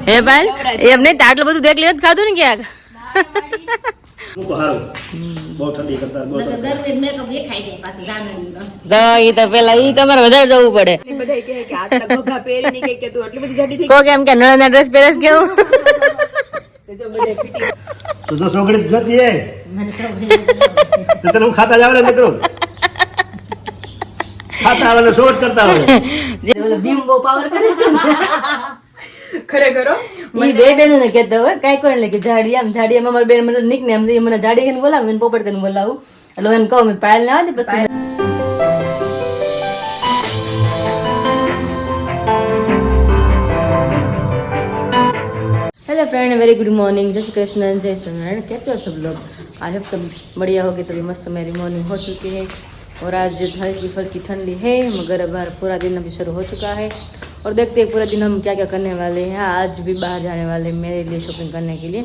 હે ભાઈ એમ નહીં આટલું બધું દેખ લે ખાધું ને ક્યાંક પેલા ઈ તમારે વધારે જવું પડે કોક એમ કે નળના ડ્રેસ પહેરેસ કેવું તું તો છોકરી જતી હે તો તને ખાતા જ આવડે મિત્રો ખાતા આવડે શોર્ટ કરતા આવડે ભીમ બહુ પાવર કરે ખરેખર ઈ બે બેનો ને કહેતો હોય કઈ કોઈ લે કે જાડિયા અમારી બેન મને નિકનેમ દે મને જાડી કેને બોલાવું એને પોપટ કેને બોલાવું એટલે એને કહું મેં પાયલ ના આવે પછી hello friend very good morning जय श्री कृष्ण जय श्रीनारायण कैसे हो सब लोग आज आप सब बढ़िया होगे तभी मस्त मेरी मॉर्निंग हो चुकी है और आज हल्की फुल्की ठंडी है मगर अब पूरा दिन अभी शुरू हो चुका है और देखते हैं पूरा दिन हम क्या क्या करने वाले हैं आज भी बाहर जाने वाले हैं मेरे लिए शॉपिंग करने के लिए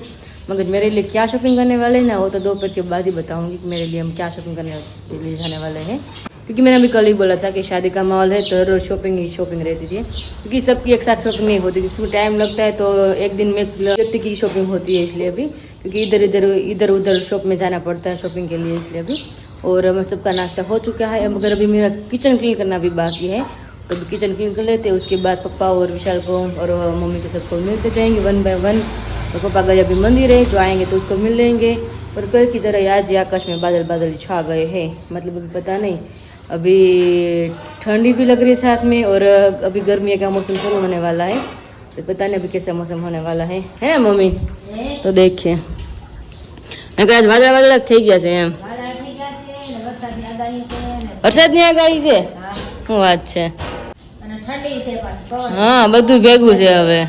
मगर मेरे लिए क्या शॉपिंग करने वाले हैं ना वो तो दोपहर के बाद ही बताऊंगी कि मेरे लिए हम क्या शॉपिंग करने के लिए जाने वाले हैं क्योंकि मैंने अभी कल ही बोला था कि शादी का माहौल है तो रोज शॉपिंग ही शॉपिंग रहती थी क्योंकि सबकी एक साथ शॉपिंग नहीं होती उसमें टाइम लगता है तो एक दिन में व्यक्ति की शॉपिंग होती है इसलिए अभी क्योंकि इधर उधर शॉप में जाना पड़ता है शॉपिंग के लिए इसलिए अभी और सबका नाश्ता हो चुका है मगर अभी मेरा किचन क्लीन करना भी बाकी है तो किचन क्लीन कर लेते उसके बाद पापा और विशाल को और मम्मी को सबको मिलते जाएंगे 1 बाय 1 तो पापा गए अभी मंदिर है जो आएंगे तो उसको मिल लेंगे और कल की तरह आज आकाश में बादल बादल छा गए हैं मतलब अभी पता नहीं अभी ठंडी भी लग रही है साथ में और अभी गर्मी का मौसम शुरू होने वाला है तो पता नहीं अभी कैसा मौसम होने वाला है मम्मी तो देखिए आज वादळा वादળા થઈ ગયા છે એમ વરસાદની આગાહી છે શું વાત છે હા બધું ભેગું છે હવે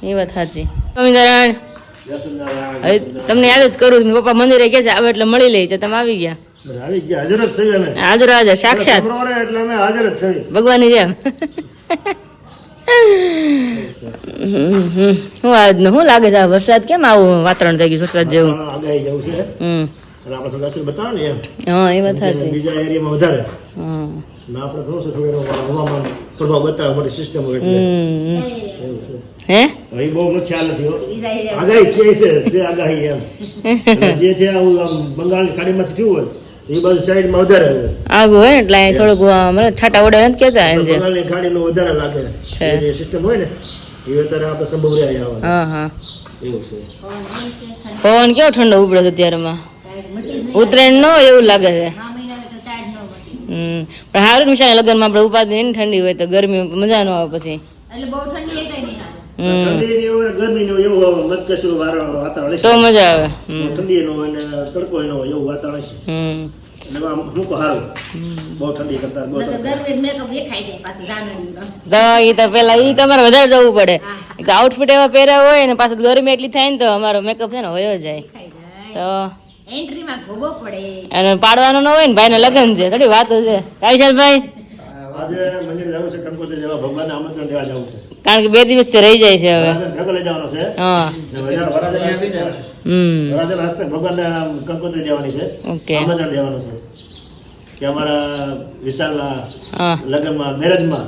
એ વાત સાચી સ્વામિનારાયણ હવે તમને યાદ જ કરું પપ્પા મંદિરે કે છે આવે એટલે મળી લઈ તો તમે આવી ગયા હાજર જ છે અમે હાજર હાજર સાક્ષાત એટલે અમે હાજર જ છે ભગવાનની જેમ શું આજનું શું લાગે છે વરસાદ કેમ આવું વાતાવરણ થઈ ગયું વરસાદ જેવું આગાહી જવું છે આપણે થોડું અસર બતાવો ને એમ હા એ વાત સાચી બીજા એરિયામાં વધારે હા ના આપણે થોડું થોડું હવામાન પ્રભાવ બતાવે અમારી સિસ્ટમ એટલે હે એ બહુ ખ્યાલ નથી આગાહી કે છે આગાહી એમ જે છે આવું બંગાળની ખાડીમાંથી થયું હોય એ બાજુ સાઈડમાં વધારે આગું હોય એટલે થોડુંક મને છાટા ઉડે નથી કેતા એમ છે બંગાળની ખાડીનું વધારે લાગે જે સિસ્ટમ હોય ને એ અત્યારે આપણે સંભવ રહ્યા આવે હા હા એવું છે પવન કેવો ઠંડો ઉપડે છે અત્યારમાં ઉત્તરાયણ નો એવું લાગે છે પણ સારું નિશાળ લગ્નમાં આપણે ઉપાધિ નહીં ઠંડી હોય તો ગરમી મજા ન આવે પછી એટલે બહુ ઠંડી થઈ નહીં ઠંડી હોય ગરમી નો એવું મતકસરું વાતાવરણ તો મજા આવે ઠંડી નો હોય ને તડકો નો હોય એવું વાતાવરણ છે એટલે આમ હું કહું સારું બહુ ઠંડી કરતા બહુ ગરમી મેકઅપ દેખાઈ જાય પાછું જાનડી તો એ તો પેલા એ તમારે વધારે જવું પડે આઉટફિટ એવા પહેર્યા હોય ને પાછું ગરમી એટલી થાય ને તો અમારો મેકઅપ છે ને વયો જાય તો એન્ટ્રીમાં ગોબો પડે અને પાડવાનો ન હોય ને ભાઈ ને લગ્ન છે થોડી વાતો છે કાવિશાલભાઈ આજે મંદિર જવું છે કંકોત્રી લેવા ભગવાનને આમંત્રણ દેવા જવું છે કારણ કે 2 દિવસ થી રહી જાય છે હવે ભેગો લઈ જવાનો છે હા વરાજન હસ્તે ભગવાનને કંકોત્રી દેવાની છે ઓકે આમંત્રણ દેવાનું છે કે અમારા વિશાલના લગ્નમાં મેરેજમાં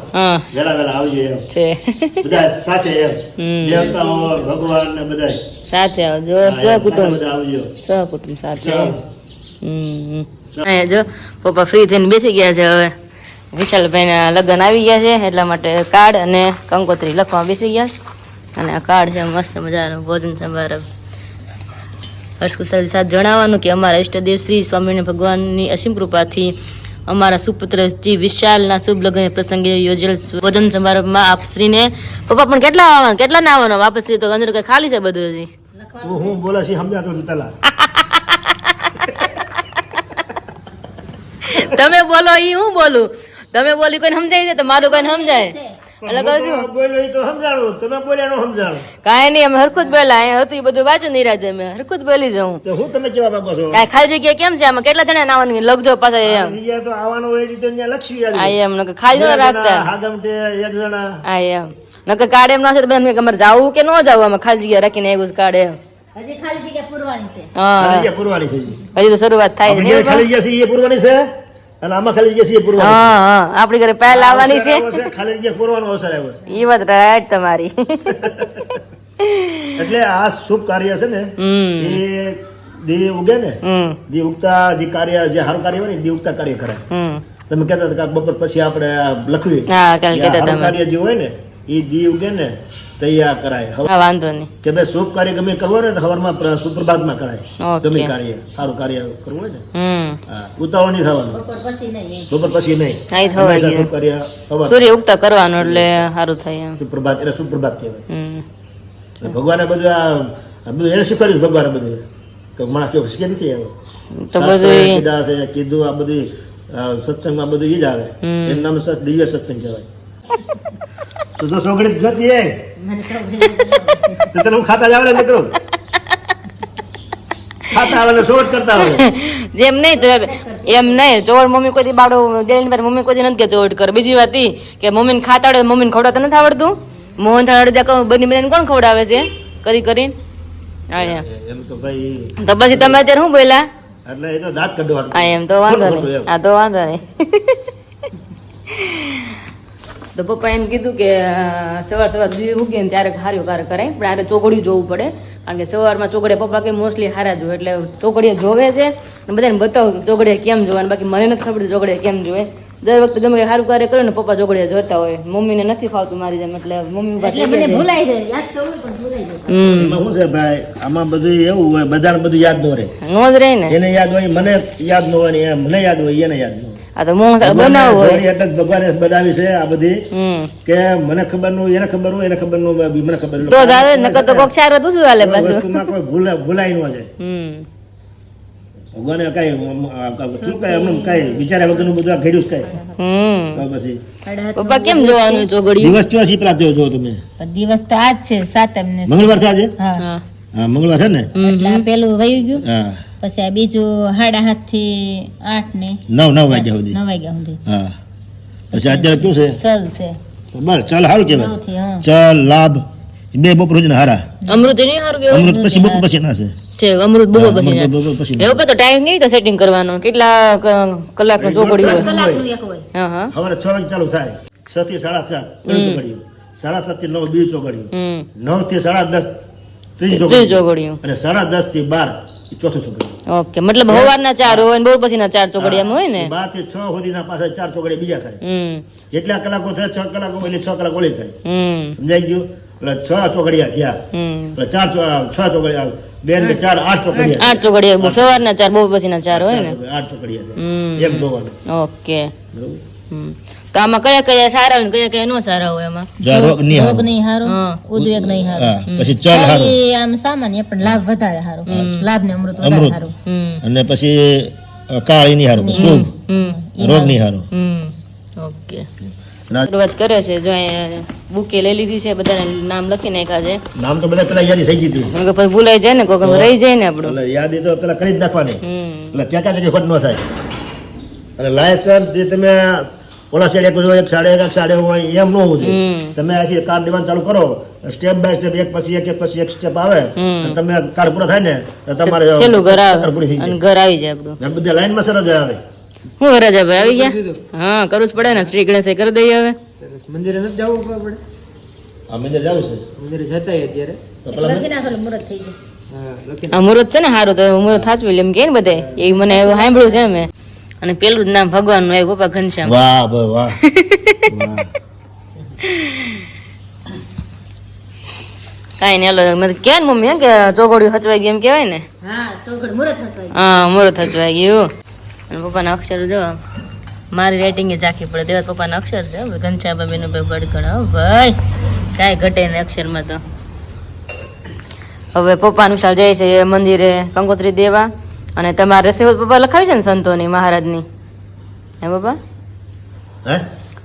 વેલા આવજો એમ છે બધા સાથે એમ દેવતાઓ ભગવાન ને બધા સાથે આવજો સહકુટુંબ આવજો સહકુટુંબ સાથે જો પપ્પા ફ્રી થઈને બેસી ગયા છે હવે વિશાલભાઈ ના લગ્ન આવી ગયા છે એટલા માટે કાર્ડ અને કંકોત્રી લખવા બેસી ગયા અને આ કાર્ડ છે મસ્ત મજાનું ભોજન સમારંભ હર્ષકુશલ સાથે જણાવવાનું કે અમારા ઈષ્ટદેવ શ્રી સ્વામિનારાયણ ભગવાનની અસીમ કૃપાથી અમારા સુપુત્ર શ્રી વિશાલના શુભ લગ્ન પ્રસંગે યોજેલ ભોજન સમારંભમાં આપ શ્રીને પપ્પા પણ કેટલા ના આવવાનો વાપસ શ્રી તો અંદર ખાલી છે બધું હજી હું બોલા છે સમજાતો નથી પેલા તમે બોલો ઈ હું બોલું તમે બોલી કોઈને સમજાય છે તો મારું કોઈને સમજાય એટલે કરશું બોલ્યો ઈ તો સમજાણું તમે બોલ્યા નો સમજાણું કાંઈ નહીં અમે હરખું જ બોલ્યા અહીંયા હતું એ બધું વાંચું નિરાજે અમે હરખું જ બોલી જાઉં તો હું તમે કેવા માંગો છો કાંઈ ખાલી જગ્યા કેમ છે આમાં કેટલા જણા નાવાનું લખજો પાછા એમ જગ્યા તો આવવાનું હોય રીતે ત્યાં લખી આવી આ એમ નકર ખાલી ન રાખતા હાગમટે એક જણા આ એમ નકર કાર્ડ એમ ના છે તો બધા અમારે જાવું કે ન જાવું અમે ખાલી જગ્યા રાખીને એવું જ કાર્ડ એમ હજી ખાલી જગ્યા પૂરવાની છે હા જગ્યા પૂરવાની છે હજી તો શરૂઆત થાય ખાલી જગ્યા છે એ પૂરવાની છે અને આમાં ખાલી જગ્યા છે પૂરવાનું હા હા આપણી ઘરે પહેલા આવવાની છે અવસર આવ્યો છે, ખાલી જગ્યા પૂરવાનો અવસર આવ્યો છે. એ વાત રાઈટ તમારી એટલે આ શુભ કાર્ય છે ને એ દી ઉગે ને દી ઉગતા જે કાર્ય જે સારું કાર્ય હોય ને દી ઉગતા કાર્ય કરાય. તમે કહેતા હતા કે બપોર પછી આપણે લખવી હા કાલ એ કહેતા સારું તમે કાર્ય જે હોય ને એ દી ઉગે ને તૈયાર કરાય. હવે હા વાંધો નહીં કે ભાઈ શુભ કાર્ય ગમે કરવું હોય ને તો સવારમાં સુપ્રભાતમાં કરાય. ઓકે. ગમે કાર્ય સારું કાર્ય કરવું હોય ને હમ હા ઉતાવળ નહીં થવાનું, બપોર પછી નહીં બપોર પછી નહીં. હા, એ થવાય હંમેશા ગયું. શુભ કાર્ય સવાર સૂર્ય ઉગતા કરવાનું એટલે સારું થાય એમ સુપ્રભાત એટલે સુપ્રભાત કહેવાય. હમ એટલે ભગવાને બધું આ બધું એને શીખવાડ્યું છે ભગવાને બધું કે માણસ જો શીખે નથી આવ્યો તો શાસ્ત્રોએ બધું કીધા છે કીધું આ બધું સત્સંગમાં બધું ઈ જ આવે. એનું નામ દિવ્ય સત્સંગ કહેવાય. તો સોગડી જોતી હે મને સૌ તો તને હું ખાતા જ આવડે ને કરું ખાતા આવડે શોર્ટ કરતા આવડે. જેમ નહીં તો એમ નહીં ચોળ મમ્મી કોઈ દી બાળો ગેલી પર મમ્મી કોઈ દી નથી કે ચોળ કર. બીજી વાત ઈ કે મમ્મીને ખાતા આવડે મમ્મીને ખવડાવતા નથી આવડતું. મોહન થાળ અડધા બની બની કોણ ખવડાવે છે કરી કરીને હા એમ એમ તો ભાઈ તો પછી તમે અત્યારે શું બોલ્યા એટલે એ તો દાંત કાઢવાનું. હા એમ તો વાંધો ખોટું નહીં એમ. હા તો વાંધો નહીં તો પપ્પા એમ કીધું કે સવાર સવાર દી ઉગે ને ત્યારે હાર્યો કાર કરાય પણ આરે ચોગડિયું જોવું પડે કારણ કે સવારમાં ચોગડિયા પપ્પા કે મોસ્ટલી હારા જોવે એટલે ચોગડિયા જોવે છે અને બધાને બતાવું કે ચોગડિયા કેમ જોવાના બાકી મને નથી ખબર ચોગડિયા કેમ જોવે દર વખતે ગમે સારું કાર્ય કરે ને પપ્પા ચોગડિયા જોતા હોય મમ્મીને નથી ફાવતું મારી જેમ એટલે મમ્મી ઉભા થઈ એટલે મને ગયા છે. ભૂલાઈ જાય યાદ તો હોય પણ ભૂલાઈ જાય હમ એમાં શું છે ભાઈ આમાં બધું એવું હોય બધાને બધું યાદ ન રહે. નો જ રહે ને એને યાદ હોય મને યાદ ન હોય ને મને યાદ હોય એને યાદ ન હોય. આ તો મોહ બનાવવું હોય જોડી અટક ભગવાને બનાવી છે આ બધી હમ કે મને ખબર ન હોય એને ખબર હોય એને ખબર ન હોય મને ખબર તો જ આવે નકર તો કોક ચાર હતું શું હાલે કોઈ પાછું વસ્તુમાં કોઈ ભૂલાય ન જાય. હમ ભગવાને કઈ શું કઈ એમને કઈ વિચાર્યા વગરનું બધું આ ઘડ્યું જ કઈ હમ તો પછી પપ્પા કેમ જોવાનું ચોગડિયું દિવસ કેવા છે પેલા જો તમે દિવસ તો આજ છે સાતમ ને મંગળવાર છે આજે હા હા હા મંગળવાર છે ને એટલે આ પેલું વયું ગયું હા પછી આ બીજું 7:30 થી 8 ને 9 વાગ્યા સુધી 9 વાગ્યા સુધી હા પછી અત્યારે શું છે ચલ છે તો બસ ચાલ સારું 9 કહેવાય થી હા ચાલ લાભ બે બપોર સુધી હારા અમૃત નહીં સારું કેવાય અમૃત પછી બપોર પછી ના છે છે અમૃત બહુ પછી અમૃત બપોર પછી એવું તો ટાઈમ નહીં તો સેટિંગ કરવાનું કેટલા કલાકનું ચોગડિયું હોય કલાકનું એક હોય હા હા સવારે 6 વાગે ચાલુ થાય 6 થી 7:30 પેલું ચોકડીયું 7:30 થી 9 બીજું ચોકડીયું હમ 9 થી 10:30 ત્રીજી ત્રીજું ચોકડીયું ચોગડિયું અને 10:30 થી 12 એ ચોથું ચોકડીયું ઓકે મતલબ સવારના 4 હોય ને બપોર પછીના 4 ચોગડિયામાં હોય ને 12 થી 6 સુધીના પાછા 4 ચોકડીયા બીજા થાય હમ જેટલા કલાકો થાય 6 કલાકો એટલે 6 કલાક ઓલી થાય હમ સમજાઈ ગયું એટલે 6 ચોકડીયા થયા હમ એટલે 6 ચોકડીયા બે ને 4 8 ચોકડીયા 8 ચોગડિયા સવારના 4 બપોર પછીના 4 હોય ને 8 ચોકડીયા હમ થાય એમ જોવાનું ઓકે બરોબર હમ તો આમાં કયા કયા સારા હોય ને કયા કયા નો સારા હોય એમાં રોગ નહીં રોગ નહીં હારો હા. ઉદ્વેગ નહીં હારો હા પછી ચાલ હારું ખાલી આમ સામાન્ય પણ લાભ વધારે હારો લાભ ને અમૃત વધારે અમૃત. હારો હમ અને પછી કાળી નહીં હારું શુભ હમ રોગ નહીં હારું હમ ઓકે ના શરૂઆત કરે છે જો અહીંયા બુકે લઈ લીધી છે બધાને નામ લખી નાખ્યા છે નામ તો બધા પેલા યાદી થઈ ગઈ હતી કારણ કે પછી ભૂલાઈ જાય ને કોક રહી જાય ને આપણું એટલે યાદી તો પેલા કરી જ નાખવાની હમ એટલે ચેકાચેકી ખોટ ન થાય અને લાયસન્સ જે તમે ઓલા સાઈડ એક હોય એક સાડે હોય એમ ન હોવું જોઈએ હમ. તમે આથી કાર દેવાનું ચાલુ કરો સ્ટેપ બાય સ્ટેપ એક પછી એક સ્ટેપ આવે અને તમે કાર પૂરો થાય ને તો તમારે છેલ્લું ઘર આવે ચક્કર પૂરી થઈ અને જાય ઘર આવી જાય આપણું ને બધા લાઈનમાં સરસ આવે હું રાજા ભાઈ આવી ગયા હા કરવું જ પડે ને શ્રી ગણેશ કરી દઈએ હવે મંદિરે નથી જવું આપણે આ મંદિર જવું છે મંદિરે જતાય અત્યારે તો પેલા લખી નાખો એટલે મુહૂર્ત થઈ જાય હા લખી આ મુહૂર્ત છે ને સારું તો મુહૂર્ત સાચવી એમ કે ને બધે એ મને એવું સાંભળ્યું છે મેં અને પેલું જ નામ ભગવાનનું આવ્યું પપ્પા ઘનશ્યામ વાહ ભાઈ વાહ વાહ કાંઈ નહીં હાલો મને કે ને મમ્મી એમ કે ચોગડિયું હચવાઈ ગયું એમ કહેવાય ને હા સોગડ મુહૂર્ત હસવાય હા મુહૂર્ત હચવાઈ ગયું અને પપ્પાના અક્ષર જો મારી રેટિંગ એ ઝાંખી પડે દેવા પપ્પાના અક્ષર છે હવે ઘનશ્યામ બેનો ભાઈ બડગણ હો ભાઈ કાંઈ ઘટે ને અક્ષરમાં તો હવે પપ્પાનું ચાલ જાય છે મંદિરે કંકોત્રી દેવા અને તમારે રસોઈ પપ્પા લખાવી છે ને સંતોની મહારાજની હે પપ્પા હે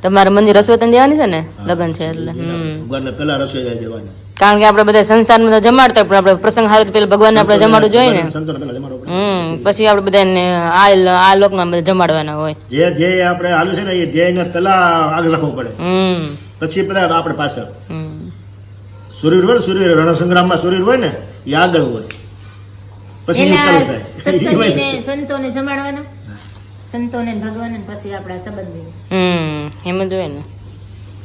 તમારે મંદિર રસોઈ દેવાની છે ને લગ્ન છે એટલે ભગવાનને પેલા રસોઈ લઈ દેવાની કારણ કે આપણે બધા સંસારમાં તો જમાડતા પણ આપણે પ્રસંગ હારું તો પેલા ભગવાનને આપણે જમાડવું જોઈએ ને સંતોને પેલા જમાડવું પડે. પછી આપણે બધાને આ લોકમાં બધા જમાડવાના હોય જે આપણે હાલ્યું છે ને એ ધ્યેયને પેલા આગ લખવું પડે પછી પેલા આપણે પાછળ સૂર્ય હોય ને સૂર્ય રણસંગ્રામમાં સૂર્ય હોય ને એ આગળ હોય પછી એટલે ચાલુ આ થાય. સત્સંગીને સંતોને જમાડવાના સંતોને ને ભગવાન પછી આપણા સંબંધી એમ જ હોય ને.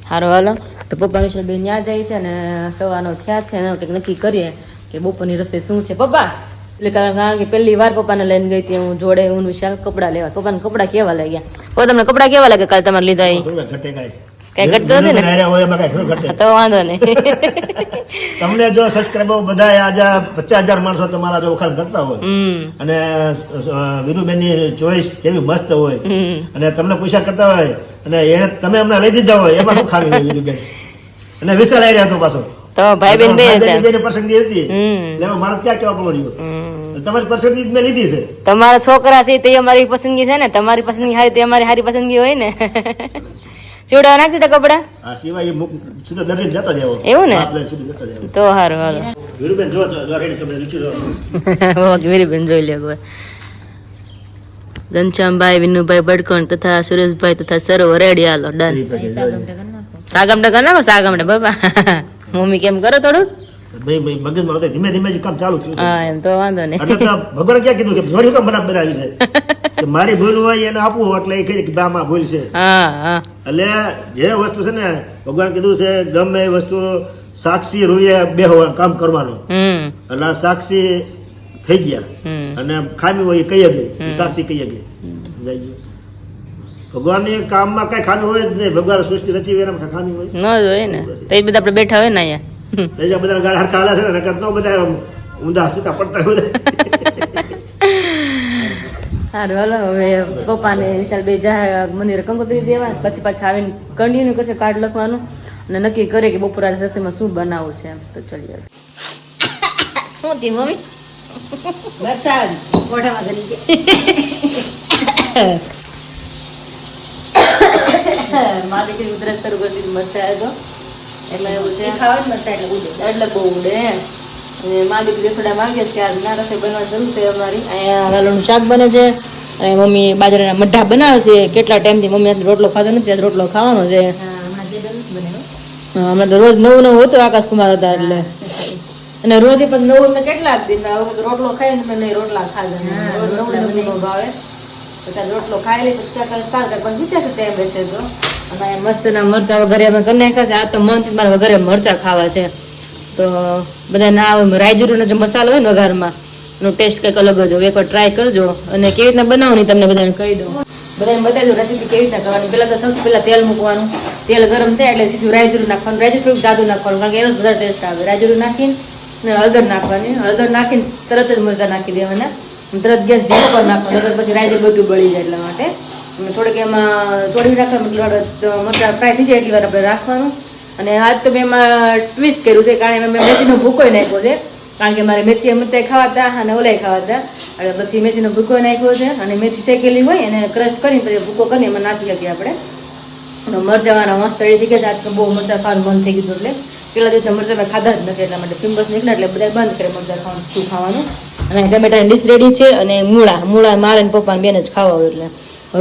સારું હાલો તો પપ્પા વિશે બે ત્યાં જાય છે ને સવાનો થયા છે ને કંઈક નક્કી કરીએ કે બપોરની રસોઈ શું છે પપ્પા. એટલે કારણ કે પહેલી વાર પપ્પાને લઈને ગઈ હતી હું જોડે હું વિશાલ કપડાં લેવા. પપ્પાને કપડાં કેવા લાગ્યા? ઓ તમને કપડાં કેવા લાગે કાલે તમારે લીધા એ? ઘટે કાંઈ કઈ ઘટતો નથી ને? હારે હોય એમાં કાંઈ ઘટે. તો વાંધો નહીં. તમને જો સબસ્ક્રાઈબર બધા આજે 50,000 માણસો તમારા જો વખાણ કરતા હોય અને વીરુબેનની ચોઈસ કેવી મસ્ત હોય અને તમને પૈસા કરતા હોય અને એને તમે અમને લઈ દીધા હોય એમાં શું ખામી હોય વીરુબેન? અને વિશાલ આવી રહ્યા હતો પાછો તો ભાઈ બેન બે હતા. બેની પસંદગી હતી એટલે એમાં મારે ક્યાં કેવા પડ્યું? તમારી પસંદગી મેં લીધી છે. તમારા છોકરા છે તે અમારી પસંદગી છે ને, તમારી પસંદગી સારી તે અમારી સારી પસંદગી હોય ને. ચીવડાવા નાખી દીધા કપડા? આ સિવાય સીધો દર્શન જતો જ આવ્યો. એવું ને? આપણે સીધો જતો જ આવ્યો. તો સારું હાલો. વીરુબેન જો રેડી તમે લીચી જો. ઓકે વીરુબેન જોઈ લે હવે. ઘનશ્યામભાઈ, વિનુભાઈ બડકોણ તથા સુરેશભાઈ તથા સર્વ રેડી. હાલો ડન. સાગમડા કર નાખો સાગમડા બાપા. મમ્મી કેમ કરો થોડું? ભાઈ મગજમાં હતું ધીમે ધીમે જ કામ ચાલુ થયું. હા એમ તો વાંધો નહીં. એટલે તો ભગવાન ક્યાં કીધું કે જોડી કામ બનાવી છે કે મારી ભૂલ હોય એને આપવું એટલે એ કહે કે બા માં ભૂલ છે. હા હા એટલે જે વસ્તુ છે ને ભગવાન કીધું છે ગમે એ વસ્તુ સાક્ષી રૂએ બેહવાનું કામ કરવાનું. એટલે સાક્ષી થઈ ગયા અને ખામી હોય એ કહી ગઈ સાક્ષી કહી ગઈ જઈ ગયું. ભગવાનની કામમાં કઈ ખામી હોય જ નહીં. ભગવાન સૃષ્ટિ રચી હોય એનામાં ખામી હોય ન જ હોય ને. તો એ બધા આપણે બેઠા હોય ને અહીંયા. બધા ગાળ હરખા હાલે છે ને નકર તો બધા ઊંધા સીધા પડતા હોય. સારું હાલો હવે પપ્પાને વિશાલ બે જાય મંદિરે કંકોત્રી દેવા પછી પાછા આવીને કન્ટિન્યુ કરશે કાર્ડ લખવાનું અને નક્કી કરે કે બપોરા રસોઈમાં શું બનાવવું છે. તો ચલીએ. શું થયું મમ્મી? વરસાદ મોઢામાં ગરી મારી દીકરી ઉધરસ શરૂ કરી દીધી મરચાં તો એટલે એવું છે. ખાવા જ મરચાં એટલે ઉડે. એટલે બહુ ઉડે. અને મારી દીકરી થોડા માંગે છે કે આજ ના રસોઈ બનવા જરૂર છે અમારી. અહીંયા વાલોનું શાક બને છે અને મમ્મી બાજરાના મઠ્ઠા બનાવે છે. કેટલા ટાઈમથી મમ્મી આજ રોટલો ખાધો નથી, આજ રોટલો ખાવાનો છે. હમણાં તો રોજ નવું નવું હતું આકાશકુમાર હતા એટલે. અને રોજ પણ નવું તો કેટલા દિન રોટલો ખાઈને મેં નહીં રોટલા ખાધા. રોજ નવું નવું ભાવે પછી રોટલો ખાઈ લે પછી પણ વિચારશે ટાઈમ રહેશે તો. અને મસ્ત ના મરચા વગેરે અમે કરી નાખ્યા છે. આ તો મનથી મારે વગેરે મરચા ખાવા છે. તો બધા ના રાયજીરુનો જે મસાલો હોય ને વઘારમાં એનો ટેસ્ટ કંઈક અલગ જ હોય. એકવાર ટ્રાય કરજો અને કેવી રીતના બનાવવાની તમને બધાને કહી દઉં. બધાને બતાવી દઉં રેસીપી કેવી રીતના કરવાની. પહેલાં તો સૌથી પહેલાં તેલ મૂકવાનું. તેલ ગરમ થાય એટલે સીધું રાયજીરું નાખવાનું. રાયજીરું થોડુંક જાદુ નાખવાનું કારણ કે એનો જ બધા ટેસ્ટ આવે. રાયજીરું નાખીને હળદર નાખવાની. હળદર નાખીને તરત જ મરચાં નાખી દેવાના. તરત ગેસ ધીમો પર નાખવાનો. પછી રાયજીરું બધું બળી જાય એટલા માટે થોડીક એમાં થોડી રાખવાનું. મરચાં ફ્રાય થઈ જાય એટલી વાર આપણે રાખવાનું. અને આજ તો મેં એમાં ટ્વિસ્ટ કર્યું છે કારણ કે મેં મેથીનો ભૂકો નાખ્યો છે. કારણ કે મારે મેથી મરચાં ખાવા હતા અને ઓલાય ખાવા હતા એટલે પછી મેથીનો ભૂકો નાખ્યો છે. અને મેથી શેકેલી હોય એને ક્રશ કરીને પછી ભૂકો કરીને એમાં નાખી શકીએ આપણે. મરચાંવાના મસ્ત તળી થઈ ગયા. આજ તો બહુ મરચાં ખાવાનું બંધ થઈ ગયું એટલે પેલા દિવસે મરચાં મેં ખાધા જ નથી એટલા માટે પિમ્પલ્સ નીકળ્યા એટલે બધા બંધ કરે મરચાં ખાવાનું શું ખાવાનું. અને ટમેટાની ડીશ રેડી છે અને મૂળા મારે ને પપ્પાને બેન જ ખાવા હોય એટલે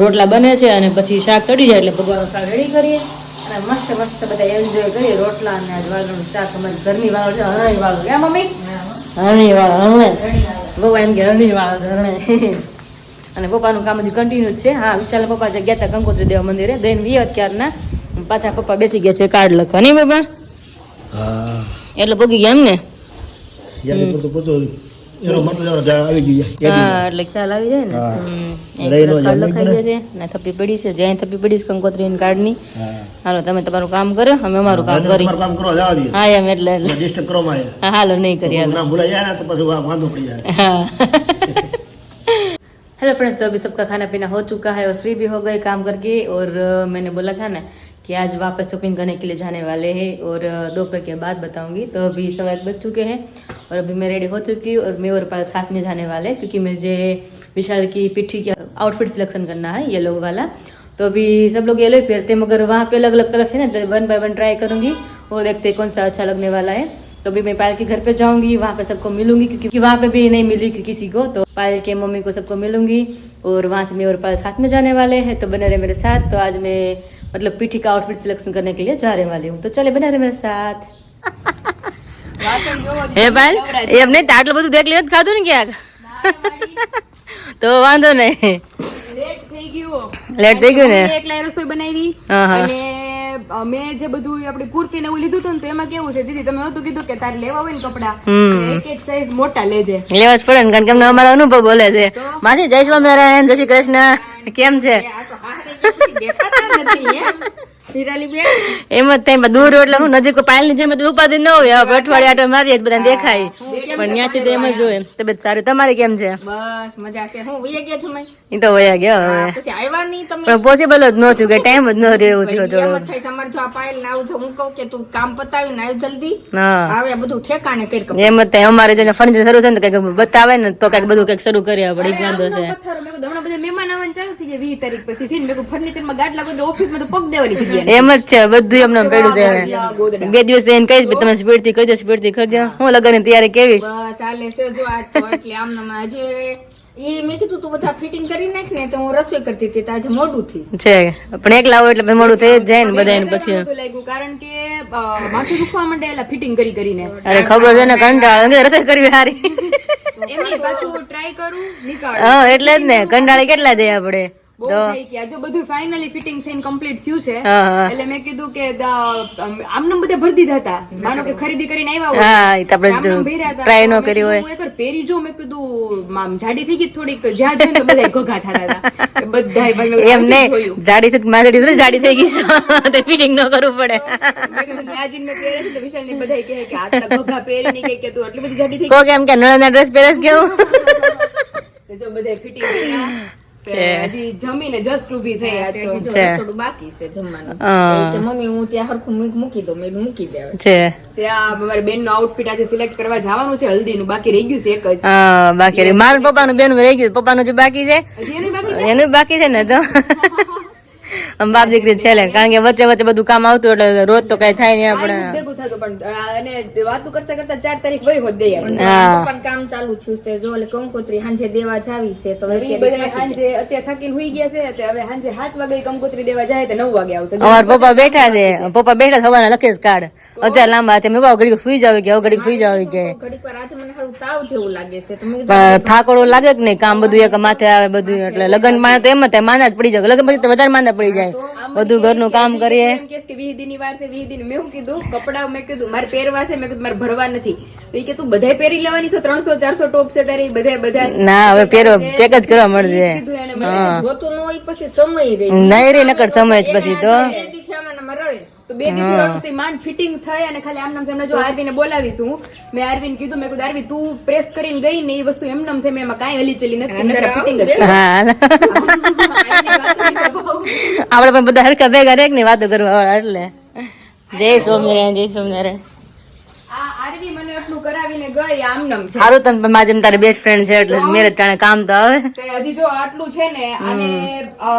રોટલા બને છે અને પછી શાક ચડી જાય એટલે ભગવાનનું શાક રેડી કરીએ અને મસ્ત મસ્ત બધા એન્જોય કરીએ. રોટલા અને આજ વાળનું શાક અમારી ઘરની વાળો છે હરણી વાળો. ક્યાં મમ્મી? હરણી વાળો હરણે બહુ એમ કે હરણી વાળો હરણે. અને પપ્પાનું કામ હજી કન્ટિન્યુ છે. હા વિશાલ પપ્પા જે ગયા હતા કંકોત્રી દેવા મંદિરે દઈને વિયત ક્યારના પાછા પપ્પા બેસી ગયા છે કાર્ડ લખવા. નહીં પપ્પા? એટલે પોગી ગયા એમ ને? હા એટલે ખ્યાલ આવી જાય ને. કાર્ડ લખાઈ ગયા છે ને થપ્પી પડી છે. જ્યાં થપ્પી પડી છે કંકોત્રી કાર્ડની. હાલો તમે તમારું કામ કરો અમે અમારું કામ કરી. હા એમ એટલે હા હાલો નહીં કરી हाँ हेलो फ्रेंड्स, तो अभी सबका खाना पीना हो चुका है और फ्री भी हो गए काम करके. और मैंने बोला था ना कि आज वापस शॉपिंग करने के लिए जाने वाले हैं और दोपहर के बाद बताऊंगी. तो अभी 1:15 बज चुके हैं और अभी मैं रेडी हो चुकी हूँ और मैं और पाल साथ में जाने वाले हैं क्योंकि मुझे विशाल की पिट्ठी का आउटफिट सिलेक्शन करना है येलो वाला. तो अभी सब लोग येलो ही पहनते हैं मगर वहाँ पे अलग अलग कलेक्शन है तो 1 by 1 ट्राई करूंगी और देखते कौन सा अच्छा लगने वाला है. तो अभी मैं पायल के घर पे जाऊंगी, वहाँ पे सबको मिलूंगी क्योंकि वहाँ पे भी नहीं मिली किसी को. तो पायल के मम्मी को सबको मिलूंगी और वहाँ से मैं और पायल साथ में जाने वाले हैं. तो बने रहे मेरे साथ. तो आज मैं मतलब पीठी का आउटफिट सिलेक्शन करने के लिए जा रहे वाली हूँ. तो चले बने रहे मेरे साथ. હે પાયલ એમ નહીં આટલું બધું દેખ લે ખાધું ને ક્યાંક તો વાંધો નહીં. થઈ ગયું. લેટ થઈ ગયું ને? મેં એકલા રસોઈ બનાવી હા, હા. અને મેં જે બધું આપણી કુર્તી ને એવું લીધું હતું ને તો એમાં કેવું છે દીદી તમે નહોતું કીધું કે તારે લેવા હોય ને કપડા એક એક સાઈઝ મોટા લેજે. લેવા જ પડે ને કારણ કે અમને અમારો અનુભવ બોલે છે. માસી જય સ્વામિનારાયણ, જય શ્રી કૃષ્ણ. કેમ છે? આ તો હાથે ક્યાંથી દેખાતા નથી હે હિરાલી બેન. એમ જ થાય દૂર એટલે હું નજીક પાયલની જેમ તો ઉપાધિ ન હોય. હવે અઠવાડિયે આટો મારીએ બધા દેખાય પણ ત્યાંથી તો એમ જ હોય. તબિયત સારી તમારી કેમ છે? બસ મજા છે. હું વયા ગયા તમે એ તો વયા ગયા હવે પછી આવ્યા નહીં તમે. પણ પોસિબલ જ નહોતું કે ટાઈમ જ ન રહ્યો થયો એમ થોડો. જ થાય સમાર જો આ પાયલ ને આવું જો હું કહું કે તું કામ પતાવીને આવ જલ્દી હા આવે બધું ઠેકાણે કરી કપ. એમ જ થાય અમારે જેને ફર્નિચર શરૂ છે ને તો કઈક બતાવે ને તો કઈક બધું કઈક શરૂ કરીએ આપણે એક વાંધો છે. પથ્થરો મેં કીધું હમણાં બધા મહેમાન આવવાનું ચાલુ થઈ જાય 20 તારીખ પછી થી મેં કીધું ફર્નિચર માં ગાંઠ લાગો એટલે ઓફિસ માં તો પગ દેવાની જગ્યા એમ જ છે બધું એમને પડ્યું છે હવે. 2 દિવસ એને કહીશ તમે સ્પીડ થી કરજો સ્પીડ થી કરજો. હું લગન ની તૈયારી કેવી? બસ ચાલે છે જો આજ તો એટલે આમ નામ આજે એ મેં કીધું તું બધા ફિટિંગ કરી નાખ ને તો હું રસોઈ કરતી હતી તો આજે મોડું થઈ છે પણ એકલા હોય એટલે પછી મોડું થઈ જ જાય ને બધા એને પછી. નહોતું લાગ્યું કારણ કે માથું દુખવા માંડેલા ફિટિંગ કરી કરીને અરે ખબર છે ને કંટાળો રસોઈ કરવી સારી. એમની પાછું ટ્રાય કરું નીકળ હા એટલે જ ને કંટાળે કેટલા જઈએ આપણે બહુ થઈ ગયા જો બધું ફાઇનલી ફિટિંગ થઈને કમ્પ્લીટ થયું છે હા, હા. એટલે મેં કીધું કે આમને બધા ભરી દીધા હતા માનો કે ખરીદી કરીને આવ્યા હોય હા એ તો આપણે આમનામ ભર્યા હતા. ટ્રાય ન તો મેં કરી હોય. કીધું, હું એકવાર પહેરી જો મેં કીધું આમ જાડી થઈ ગઈ થોડીક જ્યાં જોઈને તો બધા ઘોઘા થતા હતા બધાય ભાઈ મેં એમ નહીં જોયું જાડી થઈ મારી થોડી જાડી થઈ ગઈ છે ફિટિંગ ન કરવું પડે. મેં કીધું ત્યાં જઈને મેં પહેરે છે તો વિશાલની બધાય કહે કે આટલા ઘોઘા પહેરીને કહે કે તું આટલી બધી જાડી થઈ કોક એમ કે નળના ડ્રેસ પહેરેસ કેવું ગઈ તો બધાય ફિટિંગ કર્યા હજી જમીને જસ્ટ ઊભી થઈ આ તો થોડું બાકી છે જમવાનું કે મમ્મી હું ત્યાં હરખું મૂકી દઉં મેં મૂકી દે હવે. છે ત્યાં મારી બેન નું આઉટફિટ આજે સિલેક્ટ કરવા જવાનું છે હલ્દી નું બાકી રહી ગયું છે એક જ હા બાકી રહી. મારું પપ્પાનું બેનું રહી ગયું પપ્પાનું જે બાકી છે હજી એનું બાકી છે? એનું બાકી છે ને તો આમ બાપ દીકરી છે કારણ કે વચ્ચે વચ્ચે બધું કામ આવતું એટલે રોજ તો કઈ થાય નહીં આ આપણે. ભેગું થતું પણ અને વાતું કરતા કરતા 4 તારીખ વહી હોત ગઈ આપણે. હા પણ કામ ચાલુ થયું છે જો એટલે કંકોત્રી હાંજે દેવા જાવી છે તો હવે ઈ બધા સાંજે અત્યારે થાકીને હુઈ ગયા છે તો હવે સાંજે 7 વાગે કંકોત્રી દેવા જાય તો 9 વાગે આવશે અમારા પપ્પા બેઠા છે પપ્પા બેઠા સવારના લખે જ કાર્ડ અત્યારે લાંબા છે મેં બાવ ઘડીક સુઈ જાવ કે હવે ઘડીક સુઈ જાવ કે ઘડીક વાર આજે મને હારું તાવ જેવું લાગે છે તો મેં પણ થાકોડો લાગે કે નહીં કામ બધું એક માથે આવે બધું એટલે લગન માં તો એમ જ થાય માંદા જ પડી જાય લગન પછી તો વધારે માંદા પડી જાય બધું ઘરનું કામ કરીએ. એમ કે 20 દી ની વાર છે 20 દી મેં હું કીધું કપડા મેં કીધું મારે પહેરવા છે મેં કીધું મારે ભરવા નથી તો ઈ કે તું બધાય પહેરી લેવાની છો 300-400 ટોપ છે તારી બધા ના હવે પેરો પેક જ કરવા મળશે. કીધું એને મને જોતું ન હોય પછી સમય રહી નહીં રે નકર સમય જ પછી તો તો 2 દી પુરાણું થી માંડ ફિટિંગ થઈ અને ખાલી આમ નામ છે એમને જો આરવી ને બોલાવીશું મેં આરવી ને કીધું મેં કીધું આરવી તું પ્રેસ કરીને ગઈ ને એ વસ્તુ એમ નામ છે મેં એમાં કાંઈ હલી ચલી નથી ફિટિંગ જ છે. હા આપડે પણ બધા હરખા ભેગા રેક ને વાતો કરવા વાળા એટલે જય સ્વામિનારાયણ જય સ્વામિનારાયણ. આ આરવી મને એટલું કરાવીને ગઈ આમ નામ છે સારું તને મારા જેમ તારી બેસ્ટ ફ્રેન્ડ છે એટલે મેરેજ ટાણે કામ તો આવે. તે હજી જો આટલું છે ને આને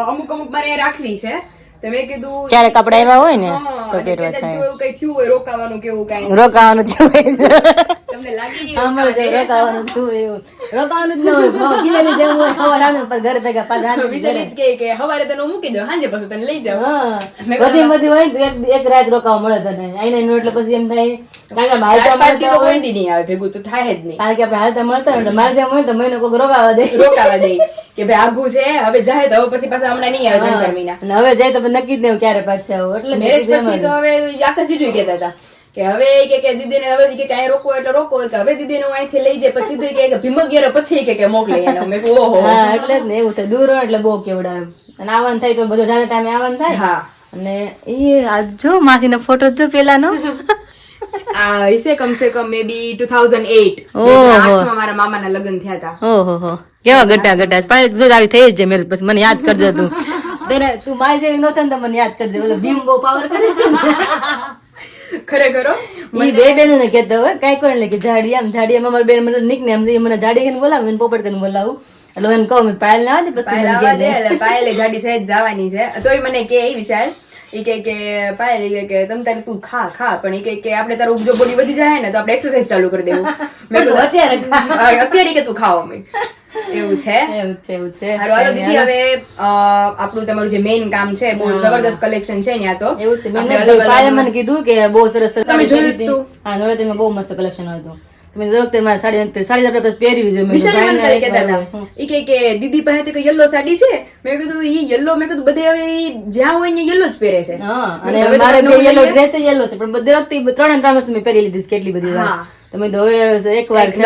અમુક મારે રાખવી છે તો મેં કીધું ક્યારે કપડા એવા હોય ને હા, તો અને પહેરવા કદાચ થાય જો એવું કઈ થયું હોય રોકાવાનું કેવું કાંઈ રોકાવાનું જ હોય તમને લાગી અમારે તો રોકાવાનું જ હોય એવું રોકાવાનું જ ન હોય કિલેલી જેવું હોય ખબર આવે પણ ઘરે ભેગા પાછા હાલી વિશાલ જ કે હવારે તને હું મૂકી દઉં સાંજે પછી તને લઈ જાઉં હા બધી બધી હોય ને તો એક રાત રોકાવા મળે તને આઈને નો એટલે પછી એમ થાય કારણ કે બહાર 4-5 દી તો કોઈ દી નહીં આવે ભેગું તો થાય જ નહીં કારણ કે આપણે હાલતા મળતા હોય એટલે મારે જેમ હોય તો મહિનો કોઈક રોકાવા દે રોકાવા દે કે ભાઈ આઘું છે હવે જાય તો હવે પછી પાછા હમણાં નહીં આવે 3-4 મહિના અને હવે જાય તો પછી નક્કી જ નહીં ક્યારે પાછા આવું એટલે મેરેજ પછી તો હવે આકાશ જીજુ કહેતા હતા કે હવે કે દીદી ને હવે કે કાંઈ રોકો એટલે રોકો કે હવે દીદી ને હું અહીંથી લઈ જાય પછી તો કે ભીમગીરે પછી કે મોકલે એને મેં કહ્યું ઓહો હા એટલે જ ને એવું થાય દૂર હોય એટલે બહુ કેવડાવે અને આવવાનું થાય તો બધો જાણે ટાઈમે આવવાનું થાય હા અને એ આ જો માસીનો ફોટો જો પેલાનો આ હશે કમસે કમ મે બી 2008 ઓહો. 2008 માં મારા મામાના લગ્ન થયા હતા ઓહો હો કેવા ગટા ગટા પાછી જો આવી થઈ જ જાય મેરેજ પછી મને યાદ કરજે તું તને તું મારી જેવી નહોતી ને તો મને યાદ કરજે ઓલો ભીમ બહુ પાવર કરે ખરેખર ઈ બે બેનો ને કહેતો હોય કઈ કોઈ એટલે કે જાડી આમ અમારી બેન મને નિક ને મને જાડી કરીને બોલાવું એને પોપટ કરીને બોલાવું એટલે એને કહું મેં પાયલ ના આવે પછી પાયલ મને આવવા કહેજે. દે એટલે પાયલે ગાડી થઈ જ જવાની છે તોય મને કે એ વિશાલ ઈ કે પાયલ ઈ કે તમ તારે તું ખા પણ ઈ કે આપણે તારું જો બોડી વધી જાય ને તો આપણે એક્સરસાઇઝ ચાલુ કરી દેવું મેં કીધું અત્યારે અત્યારે કે તું ખાઓ મેં એવું છે એવું છે હારું હાલો દીદી હવે આપણું તમારું જે મેઇન કામ છે બહુ જબરદસ્ત કલેક્શન છે ત્યાં તો એવું છે મેં આપણે નથી જોયું. અલગ પાયલે અલગ મને કીધું કે બહુ સરસ સરસ તમે જોયું collection તું? હતી. હા નવરાત્રીમાં બહુ મસ્ત કલેક્શન હતું મેં જો વખતે મારી સાડી આપણે પહેરવી છે. મેં વિશાલ મને કાલે કહેતા ભાઈને હતા ઈ કે દીદી પાસે તો યલો સાડી છે. મેં કીધું ઈ યલો, મેં કીધું બધે હવે ઈ જ્યાં હોય ને યલો જ પહેરે છે. હા, અને મારે બે યલો ડ્રેસ યલો છે, પણ બધી વખતે 3 વસ્તુ મેં પહેરી લીધી છે કેટલી બધી વાર. તમે તો હવે એકવાર છે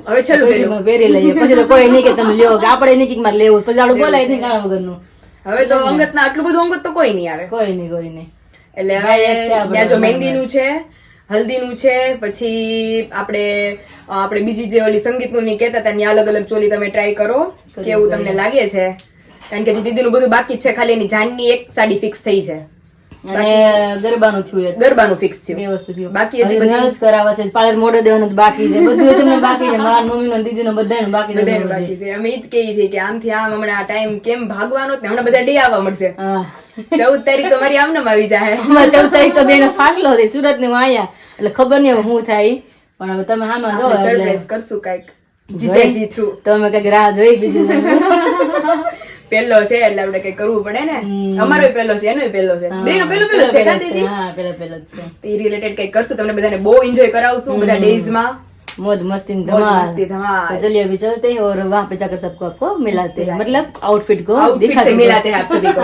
હવે છેલ્લું પહેર્યું. પહેરી લઈએ, પછી તો કોઈ નહીં કે તમે લ્યો, કે આપણે નહીં કે મારે લેવું, પછી આપણે બોલાય નહીં કાણા વગરનું. હવે તો અંગત ના આટલું બધું અંગત તો કોઈ નહીં આવે. કોઈ નહીં. એટલે હવે ત્યાં જો મહેંદીનું છે, હલ્દીનું છે, પછી આપણે બીજી જે ઓલી સંગીતનું ની કહેતા હતા ત્યાં અલગ અલગ ચોલી તમે ટ્રાય કરો કેવું તમને લાગે છે. કારણ કે દીદીનું બધું બાકી જ છે, ખાલી એની જાનની એક સાડી ફિક્સ થઈ છે અને ગરબાનું થયું, ગરબાનું ફિક્સ થયું, બે વસ્તુ થયું. બાકી હજી બધી નર્સ કરાવવા છે, પાર્લર મોઢે દેવાનું બાકી છે, બધું તમને બાકી છે. મારા મમ્મીનો દીદીનો બધાયનું બાકી છે. બધાનું બાકી છે. અમે ઈ જ કહીએ છીએ કે આમથી આમ હમણાં ટાઈમ કેમ ભાગવાનો જ ને, હમણાં બધા ડે આવવા મળશે. હા, 14 તારીખ તો મારી આમનામ આવી જાય. 14 તારીખ તો બેનો ફાસલો છે, સુરત ને હું આયા, એટલે ખબર નહીં હવે શું થાય, પણ હવે તમે હામાં જો સરપ્રાઈઝ કરશું કઈક જીજાજી થ્રુ. તમે કઈક રાહ જોઈ બીજું. પહેલો છે એટલે આપણે કઈ કરવું પડે ને. અમારો પહેલો છે, એનો પહેલો છે, બેનો પહેલો છે કા દીદી? હા, પેલો જ છે. એ રિલેટેડ કઈ કરશું, તમને બધાને બહુ એન્જોય કરાવશું બધા ડેઝ માં. मौज मस्ती मौज मस्ती धमाल। तो चलिए अभी चलते हैं और वहाँ पे जाकर सबको आपको मिलाते हैं, मतलब आउटफिट को आउटफिट से मिलाते हैं आप सभी को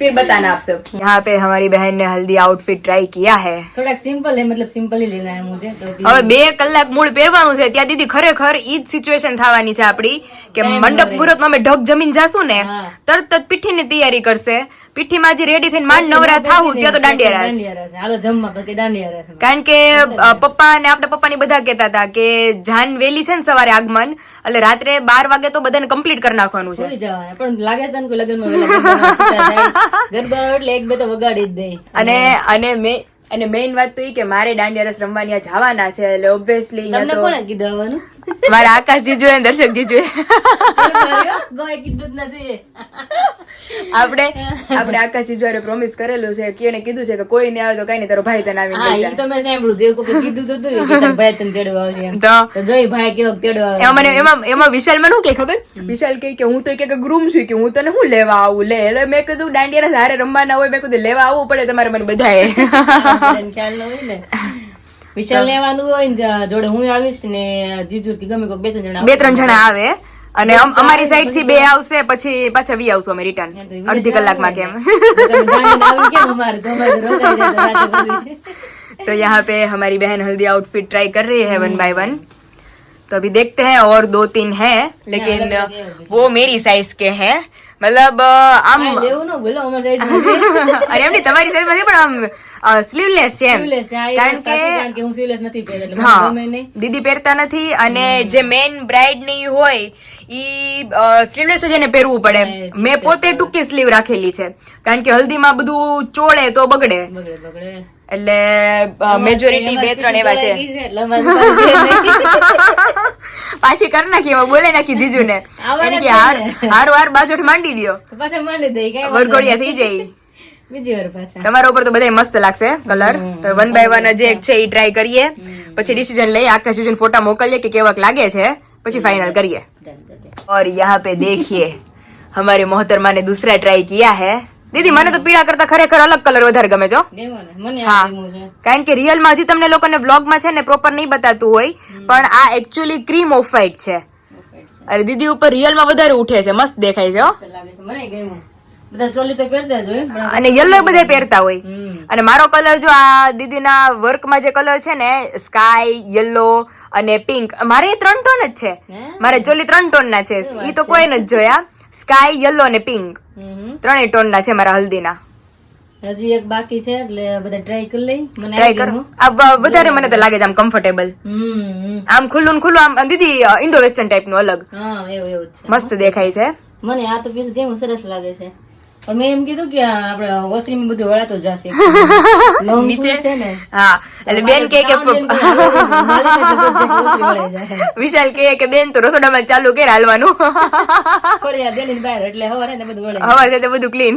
फिर बताना आप सब। यहाँ पे हमारी बहन ने हल्दी आउटफिट ट्राई किया है। थोड़ा सिंपल है, मतलब सिंपल ही लेना है मुझे तो હવે 2 કલાક મૂળ પહેરવાનું છે ત્યાં દીદી ખરેખર ઈ જ સિચ્યુએશન થવાની છે આપડી કે મંડપ મુહૂર્તમાં અમે ઢગ જમીન જાશું ને તરત જ પીઠીની તૈયારી કરશે, પીઠીમાં જે રેડી થઈને માંડ નવરા થાવું ત્યાં તો દાંડિયા રાસ, હાલો જમવા પછી દાંડિયા રાસ. કારણ કે પપ્પા ને આપણા પપ્પાની બધા કહેતા હતા કે જાન વેલી છે ને સવારે આગમન એટલે રાત્રે 12 વાગે તો બધાને કમ્પ્લીટ કરી નાખવાનું છે. સુઈ જવાના, પણ લાગે તને કોઈ લગનમાં વેલા ગરબા એટલે એક બે તો વગાડી જ દે. અને મેઇન વાત તો ઈ કે મારે દાંડિયા રસ રમવાની જવાના છે એટલે ઓબ્વિયસલી તમને કોણે કીધું આવવાનું? મારા આકાશ જીજુ અને દર્શક જીજુ ગોય કીધું જ નથી. આપણે આકાશ જીજુ પ્રોમિસ કરેલું છે કે એને કીધું છે કે કોઈ નહીં આવે તો કઈ નહીં, તારો ભાઈ તને આવીને હા, ઈ તો મેં સાંભળ્યું હતું, કોઈ કીધું તો હતું કે તારો ભાઈ તને તેડવા આવશે એમ. તો જોઈ ભાઈ કેવો તેડવા આવે. એમાં વિશાલ મને શું કે ખબર, વિશાલ કે હું તો કે ગ્રૂમ છું કે હું તને શું લેવા આવું લે, એટલે મેં કીધું દાંડિયા રસ હારે રમવાના હોય, મેં કીધું લેવા આવવું પડે તમારે મને બધાએ. ખ્યાલ ન હોય ને, વિશાલ લેવાનું હોય ને જોડે હું આવીશ ને જીજુ કે ગમે કોઈ 2-3 જણા આવે અને અમારી સાઈડ થી 2 આવશે પછી પાછા 20 આવશું અમે રિટર્ન અડધી કલાકમાં કેમ. तो यहाँ पे हमारी बहन हल्दी आउटफिट ट्राई कर रही है 1 बाय 1, तो अभी देखते हैं और 2-3 हैं लेकिन वो मेरी साइज के हैं, मतलब આમ લેવું ન બોલો અમારી સાઈડ અરે એમની તમારી સાઈઝ માં છે પણ આમ સ્લીવલેસ છે એમ, કારણ કે હું સ્લીવલેસ નથી પહેરતી એટલે મને ગમે નહીં. દીદી પહેરતા નથી અને જે મેઇન બ્રાઇડ ની હોય ઈ સ્લીવલેસ જ એને પહેરવું પડે. મેં પોતે ટૂંકી સ્લીવ રાખેલી છે કારણ કે હલ્દીમાં બધું ચોળે તો બગડે એટલે મેજોરિટી 2-3 એવા છે. પાછી કરી નાખી એમાં બોલે નાખી જીજુ ને કે હાર બાજોઠ માંડી દો પાછા માંડી દઈ વરઘોડિયા થઈ જાય. બીજી વાર પાછા તમારા ઉપર તો બધા મસ્ત લાગશે કલર. તો 1 બાય 1 જે છે એ ટ્રાય કરીએ પછી ડિસિઝન લઈએ, આખા જીજુ ફોટા મોકલીએ કે કેવાક લાગે છે પછી ફાइनल કરીએ. और यहाँ पे देखिए हमारे मोहतरमा ने दूसरा ट्राई किया है. દીદી મને તો પીળા કરતા ખરેખર અલગ કલર વધારે ગમે છો. હા, કારણ કે રિયલ માં હજી તમને લોકોને બ્લોગ માં છે ને પ્રોપર નહીં બતાતું હોય પણ આ એકચ્યુઅલી ક્રીમ ઓફ વ્હાઈટ છે. અરે દીદી ઉપર રિયલ માં વધારે ઉઠે છે, મસ્ત દેખાય છે. મને ગમ્યું. બધા ચોલી તો પહેરતા જ હોય અને યલો બધા પહેરતા હોય. અને મારો કલર જો આ દીદીના વર્કમાં જે કલર છે ને સ્કાય, યલો અને પિંક, મારે 3 ટોન જ છે. મારે ચોલી 3 ટોન ના છે, ઈ તો કોઈ નથી જોયા. સ્કાય, યલો અને પિંક 3 ટોન ના છે મારા હલ્દીના. હજી એક બાકી છે એટલે બધા ટ્રાય કરી લઈ. મને ટ્રાય કરો. આ વધારે મને તો લાગે છે આમ કમ્ફર્ટેબલ, આમ ખુલ્લું આમ દીદી ઇન્ડો વેસ્ટર્ન ટાઈપ નું અલગ. હા, એવું છે, મસ્ત દેખાય છે. મને આ તો પીસ કેવું સરસ લાગે છે. પણ મેં એમ કીધું કે આપણે ઓસરીમાં બધું વળાતો જશે લોંગ છે ને. હા, એટલે બેન કે વિશાલ કે બેન તો રસોડામાં ચાલુ કે હાલવાનું ફળિયા દેલી બહાર એટલે હવારે ને બધું વળે, હવારે તો બધું ક્લીન.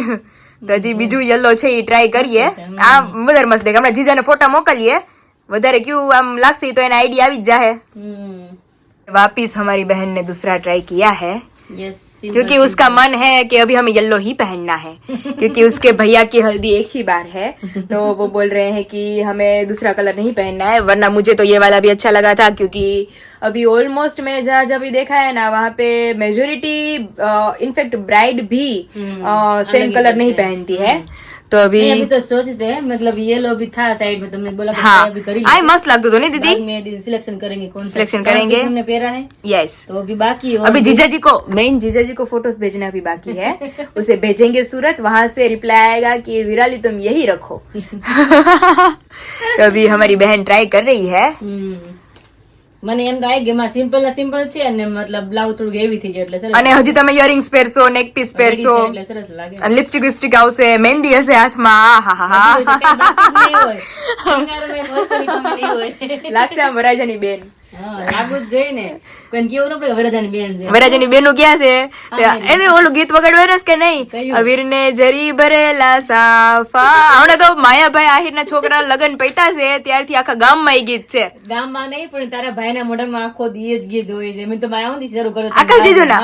તો હજી બીજું યલો છે એ ટ્રાય કરીએ. આ વધારે મસ્ત દેખાય. હમણાં જીજાને ફોટા મોકલીએ, વધારે ક્યુ આમ લાગશે તો એને આઈડિયા આવી જ જાહે. वापिस हमारी बहन ने दूसरा ट्राई किया है. यस क्योंकि उसका मन है कि अभी हमें येलो ही पहनना है क्योंकि उसके भैया की हल्दी एक ही बार है तो वो बोल रहे हैं कि हमें दूसरा कलर नहीं पहनना है वरना मुझे तो ये वाला भी अच्छा लगा था क्योंकि अभी ऑलमोस्ट मैं जहाँ भी देखा है ना वहाँ पे मेजोरिटी इनफैक्ट ब्राइड भी सेम कलर नहीं पहनती है तो अभी तो सोचते हैं मतलब ये लो भी था साइड में तुमने बोला हाँ अभी कर ही आई मस्त लगता तो नहीं दीदी में सिलेक्शन करेंगे कौन सिलेक्शन करेंगे हमने पहरा है यस तो अभी बाकी है अभी जीजा जी को मेन जीजा जी को फोटोज भेजना भी बाकी है उसे भेजेंगे सूरत वहां से रिप्लाई आएगा कि विराली तुम यही रखो तो अभी हमारी बहन ट्राई कर रही है મને એમ થાય કે માં સિમ્પલ છે અને મતલબ બ્લાઉઝ થોડું હેવી થઈ જાય એટલે સરસ અને હજી તમે ઇયરિંગ્સ પહેરશો નેક પીસ પહેરશો એટલે સરસ લાગે અને લિપસ્ટિક વિપસ્ટિક આવશે મહેંદી હશે હાથમાં આહાહા. લાગશે આમ વરાજાની બેન લાગુ જ જોઈએ ને કોઈ કેવું ન પડે વરદાની બેન છે વરાજાની બેનું ક્યાં છે એને ઓલું ગીત વગાડવાનું કે નહીં અવીર ને જરી ભરેલા સાફા હમણાં તો માયાભાઈ આહિરના છોકરા લગન પૈતા છે ત્યારથી આખા ગામમાં એ ગીત છે ગામમાં નહીં પણ તારા ભાઈના મોઢામાં આખો દી જ ગીત હોય છે મેં તો માયા ઊંધી શરૂ કર્યો આખા દીધું ના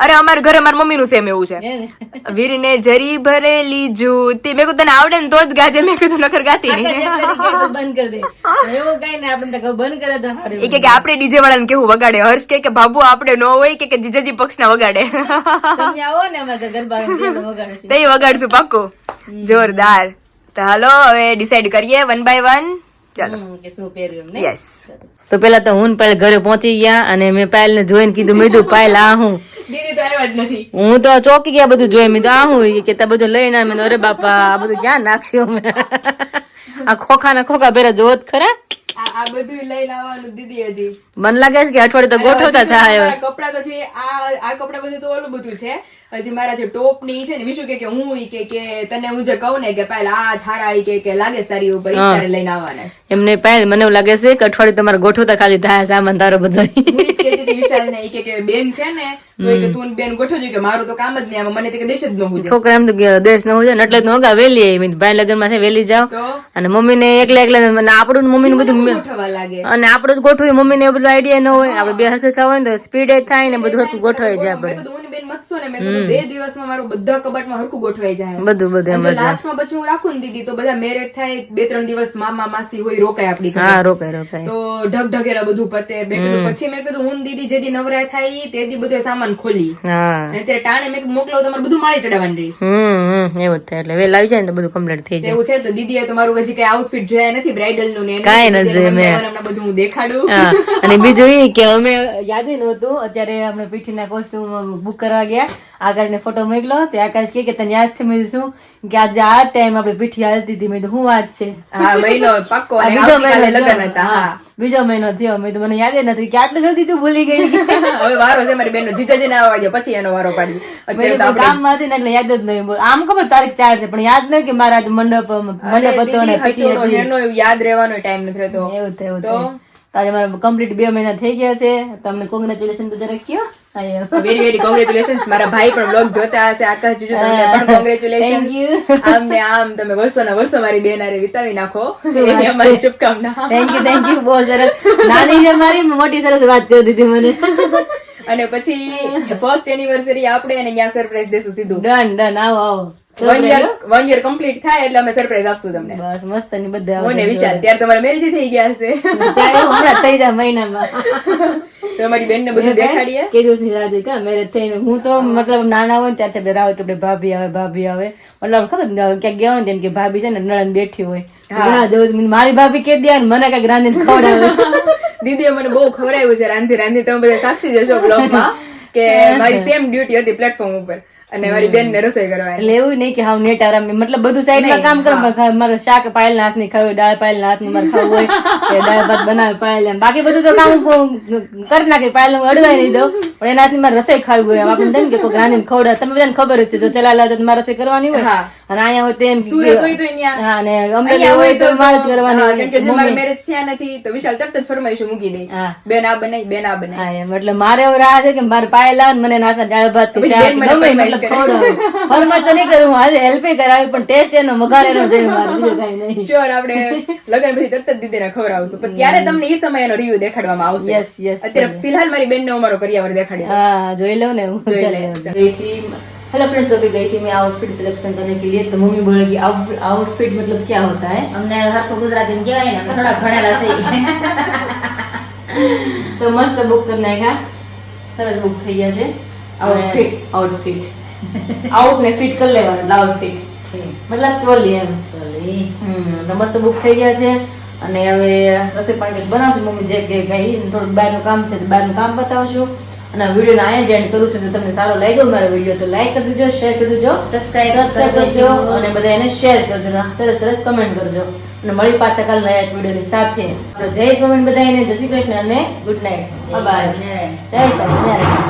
અરે અમારા ઘરે મારી મમ્મી નું સેમ એવું છે વીર ને જરી ભરેલી જૂતી મેં કીધું તને આવડે ને તો જ ગાજે મેં કીધું નકર ગાતી બંધ કરી દે એવું કઈ ને આપણે બંધ કરે તો સારું એ કે આપણે ડીજે વાળાને કેવું વગાડે હર્ષ કે બાબુ આપણે ન હોય કે જીજાજી પક્ષ ના વગાડે તમે આવો ને અમારા ગરબા વગાડે તે વગાડશું પાક્કું જોરદાર તો હાલો હવે ડિસાઈડ કરીએ 1 by 1 ચાલો કે શું પહેર્યું એમ યસ તો પેલા તો હું પાયલ ઘરે પહોંચી ગયા અને મેં પાયલ ને જોઈને કીધું મેં કીધું પાયલ આ હું દીદી તો આવ્યા જ નથી હું તો ચોકી ગયા બધું જોઈ મેં તો આ હું કે તા બધું લઈને મેં અરે બાપા આ બધું ક્યાં નાખ્યું અમે આ ખોખા ભેરા જોત ખરા આ બધું લઈને આવવાનું દીદી હજી મન લાગે છે કે અઠવાડિયે તો ગોઠવતા થાય કપડા તો છે આ કપડા બધું તો ઓલું બધું છે હજી મારા જે ટોપ ની છે ને વિશુ કે હું કે તને હું જે કહું ને કે પહેલા આ છારા કે લાગે છે તારી ઉપર તારે લઈને આવવાના એમને પહેલ મને એવું લાગે છે કે અઠવાડિયે તમારે ગોઠવતા ખાલી થાય સામાન તારો બધો વિશાલ ને કે બેન છે ને તો કે તું બેન ગોઠવજો કે મારું તો કામ જ નહીં મને તો કે દેશ જ ન હોય છોકરા એમ તો દેશ ન હોય ને એટલે તો વેલી આવી ભાઈ લગ્ન માં છે વેલી જાવ અને મમ્મી ને એકલા આપણું મમ્મી નું બધું ગોઠવવા લાગે અને આપણું જ ગોઠવ્યું મમ્મી ને બધું આઈડિયા ન હોય આપડે બે હાથે ખાવા હોય ને તો સ્પીડ થાય ને બધું હરખું ગોઠવાઈ જાય આપડે બેન મતસો ને મેં 2 દિવસમાં મારું બધા કબાટમાં હરખું ગોઠવાઈ જાય બધું એમ લાસ્ટમાં પછી હું રાખું ને દીદી તો બધા મેરેજ થાય 2-3 દિવસ મામા માસી હોય રોકાય આપડી હા રોકાય તો ઢગઢગેલા બધું પતે મેં કીધું પછી મેં કીધું હું દીદી જેદી નવરાય થાય તેદી બધો સામાન ખોલી અત્યારે ટાણે મેં મોકલાવ તમારે બધું માળી ચડાવવાની રહી એવું થાય એટલે વેલા આવી જાય ને તો બધું કમ્પ્લીટ થઈ જાય એવું છે તો દીદીએ તો મારું હજી કઈ આઉટફિટ જોયા નથી બ્રાઇડલ નું ને કાંઈ નથી જોયું મેં હમણાં બધું હું દેખાડું અને બીજું એ કે અમે યાદ નહોતું અત્યારે આપણે પીઠીના કોસ્ટ્યુમ બુક કરવા ગયા આકાશ ને ફોટો મોકલો તે આકાશ કે તને યાદ છે મેં શું કે આજે આ ટાઈમ આપણે પીઠી હાલતી હતી મેં તો હું વાત છે હા મહિનો પાક્કો અને આવતીકાલે લગન હતા હા બીજો મહિનો થયો મેં તો મને યાદ નથી કે આટલું જલ્દી તું ભૂલી ગઈ હવે વારો છે મારી બેન નો જીજાજી ના આવવા પછી એનો વારો પાડી અત્યારે કામ માં હતી ને એટલે યાદ જ નહીં આમ ખબર તારીખ 4 છે પણ યાદ નહીં કે મારા મંડપ હતો ને પીઠી એનો યાદ રહેવાનો ટાઈમ નથી રહેતો એવું થયું તો આજે મારા કમ્પ્લીટ 2 મહિના થઈ ગયા છે તમને કોંગ્રેચ્યુલેશન તો જરા કયો વેરી વેરી કોંગ્રેચ્યુલેશન મારા ભાઈ પણ બ્લોગ જોતા હશે આકાશ જીજુ તમને પણ કોંગ્રેચ્યુલેશન આમ ને આમ તમે વર્ષોના વર્ષો મારી બેન હારે વિતાવી નાખો એની અમારી શુભકામના થેન્ક યુ બહુ સરસ નાની છે મારી મોટી સરસ વાત કરી દીધી મને અને પછી ફર્સ્ટ એનિવર્સરી આપણે અને ત્યાં સરપ્રાઈઝ દેશું સીધું ડન આવો 1 year કમ્પ્લીટ થાય એટલે અમે સરપ્રાઈઝ આપશું તમને બસ મસ્ત ની બધા મને વિશાલ ત્યારે તમારા મેરેજ થઈ ગયા હશે ત્યારે હમણાં થઈ જાય મહિનામાં તો અમારી બેન ને બધું દેખાડીએ કે દિવસની રાજી કા મેરેજ થઈને હું તો મતલબ નાના હોય ત્યારથી આપણે રાવ કે ભાભી આવે મતલબ ખબર ક્યાંક ગયા હોય ને કે ભાભી છે ને નળન બેઠી હોય મારી ભાભી કે દે મને કઈક રાંધીને ખવડાવે દીદીએ મને બહુ ખવડાવ્યું છે રાંધી તમે બધા સાક્ષી જશો બ્લોગમાં કે મારી સેમ ડ્યુટી હતી પ્લેટફોર્મ ઉપર અને મારી બેન ને રસોઈ કરવા એટલે એવું નહીં કે હાવ નેટ આરામ મતલબ બધું સાઈડ માં કામ કરે મારે શાક પાયલ ના હાથ ની ખાવું દાળ પાયલ ના હાથ ની મારે ખાવું હોય કે દાળ ભાત બનાવે પાયલ એમ બાકી બધું તો કામ કરી નાખે પાયલ હું અડવાઈ નહીં દઉં પણ એના હાથની મારે રસોઈ ખાવી હોય આપણે થાય ને કે કોઈ રાંધીને ખવડાવે તમે બધાને ખબર જ છે જો ચલાલા તો મારે રસોઈ કરવાની હોય અને અહીંયા હોય તેમ સુરત હોય તો અહીંયા અને અમદાવાદ હોય તો મારે જ કરવાની કેમ કે મારા મેરેજ થયા નથી તો વિશાલ તરત જ ફરમાઈશું મૂકી દે બેન આ બનાવી એટલે મારે એવું રાહ છે કે મારે પાયલ લાવ ને મને નાતા દાળ ભાત કે પછી શાક બેન મને ગમે ફરમાઈશ મતલબ કરે. ખવડાવો. ફરમાઈશ તો નહીં કરું, હું આજે હેલ્પ કરાવી, પણ ટેસ્ટ એનો વઘાર એનો જોયું મારે, બીજું કાંઈ નહીં. શ્યોર આપણે લગન પછી તરત જ દીદીને ખવડાવશું પણ ત્યારે તમને એ સમયનો રિવ્યુ દેખાડવામાં આવશે. Yes, yes, અત્યારે ફિલહાલ મારી બેનને અમારો કરિયાવર દેખાડી દઉં. हाँ જોઈ લઉં ને હું. જોઈ चलो, લે. गई थी। हेलो फ्रेंड्स, तो अभी गई थी मैं आउटफिट सिलेक्शन करने के लिए, तो मम्मी बोले कि आउटफिट मतलब क्या होता है, અમને હરખું ગુજરાતી કહેવાય ને અમે થોડા ભણેલા છે તો મસ્ત બુક કરી નાખ્યા, સરસ બુક થઈ ગયા છે. આઉટફિટ આઉટ ને ફિટ કરી લેવાનું, આઉટફિટ મતલબ ચોલી એમ. તો મસ્ત બુક થઈ ગયા છે. અને હવે રસોઈ પાણી કંઈક બનાવશું. મમ્મી જે કે ગઈ થોડુંક બહારનું કામ છે તો બહારનું કામ બતાવશું. અને વિડીયોને અહીંયા જ એન્ડ કરું છું. તો તમને સારો લાગ્યો મારો વિડીયો તો લાઈક કરી દેજો, શેર કરી દેજો, સબસ્ક્રાઇબ કરજો અને બધા એને શેર કરજો, સરસ સરસ કમેન્ટ કરજો. અને મળી પાછા કાલ નયા એક વિડીયોની સાથે. આપણે જય સ્વામિનારાયણ બધાને, જય શ્રી કૃષ્ણ અને ગુડ નાઇટ, બાય બાય, જય સ્વામિનારાયણ.